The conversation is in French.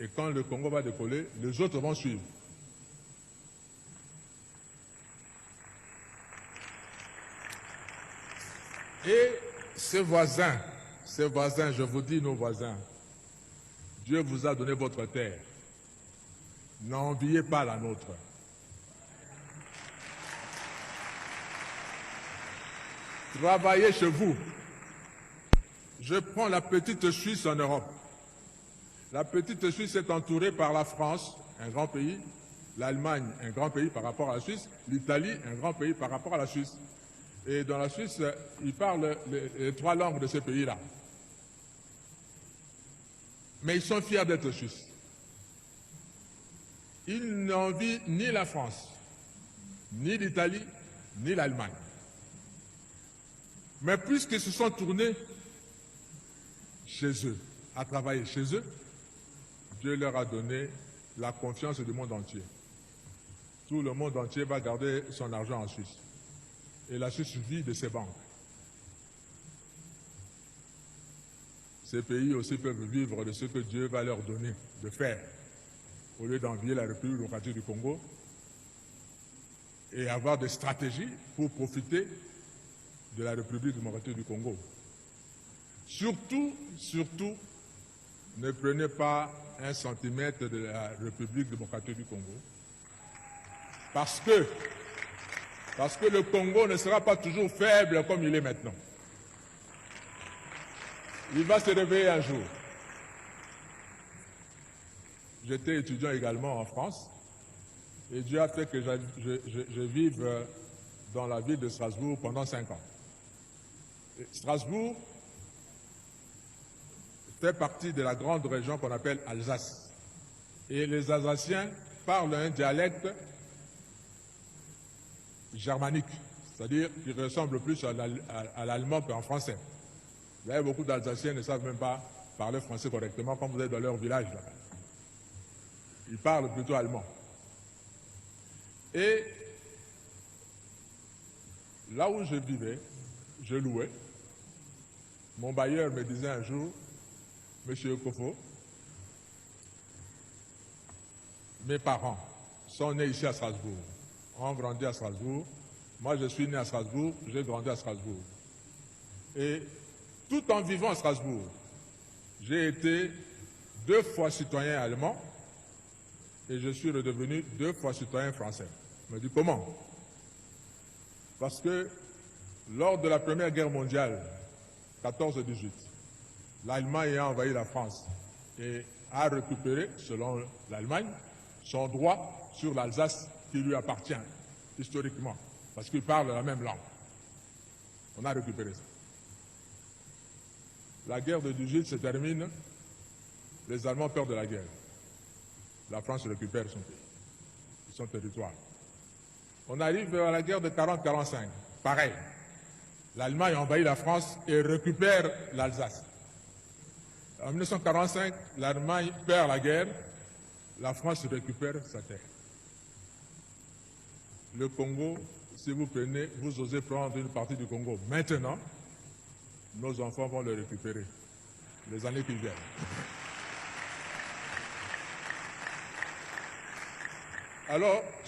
Et quand le Congo va décoller, les autres vont suivre. Et ces voisins, je vous dis nos voisins, Dieu vous a donné votre terre. N'enviez pas la nôtre. Travaillez chez vous. Je prends la petite Suisse en Europe. La petite Suisse est entourée par la France, un grand pays, l'Allemagne, un grand pays par rapport à la Suisse, l'Italie, un grand pays par rapport à la Suisse. Et dans la Suisse, ils parlent les 3 langues de ces pays-là. Mais ils sont fiers d'être Suisses. Ils n'envient ni la France, ni l'Italie, ni l'Allemagne. Mais puisqu'ils se sont tournés chez eux, à travailler chez eux, Dieu leur a donné la confiance du monde entier. Tout le monde entier va garder son argent en Suisse. Et la Suisse vit de ses banques. Ces pays aussi peuvent vivre de ce que Dieu va leur donner de faire, au lieu d'envier la République démocratique du Congo et avoir des stratégies pour profiter de la République démocratique du Congo. Surtout, ne prenez pas 1 centimètre de la République démocratique du Congo. Parce que le Congo ne sera pas toujours faible comme il est maintenant. Il va se réveiller un jour. J'étais étudiant également en France et Dieu a fait que je vive dans la ville de Strasbourg pendant 5 ans. Et Strasbourg fait partie de la grande région qu'on appelle Alsace. Et les Alsaciens parlent un dialecte germanique, c'est-à-dire qui ressemble plus à l'allemand qu'en français. Vous avez beaucoup d'Alsaciens qui ne savent même pas parler français correctement quand vous êtes dans leur village là-bas. Ils parlent plutôt allemand. Et là où je vivais, je louais. Mon bailleur me disait un jour, Monsieur Kofo, mes parents sont nés ici à Strasbourg, ont grandi à Strasbourg. Moi, je suis né à Strasbourg, j'ai grandi à Strasbourg. Et tout en vivant à Strasbourg, j'ai été 2 fois citoyen allemand et je suis redevenu 2 fois citoyen français. Je me dis comment? Parce que lors de la Première Guerre mondiale, 14-18, l'Allemagne a envahi la France et a récupéré, selon l'Allemagne, son droit sur l'Alsace qui lui appartient historiquement, parce qu'il parle la même langue. On a récupéré ça. La guerre de 18 se termine, les Allemands perdent de la guerre. La France récupère son territoire. On arrive à la guerre de 40-45, pareil. L'Allemagne envahit la France et récupère l'Alsace. En 1945, l'Allemagne perd la guerre, la France récupère sa terre. Le Congo, si vous prenez, vous osez prendre une partie du Congo maintenant, nos enfants vont le récupérer les années qui viennent. Alors,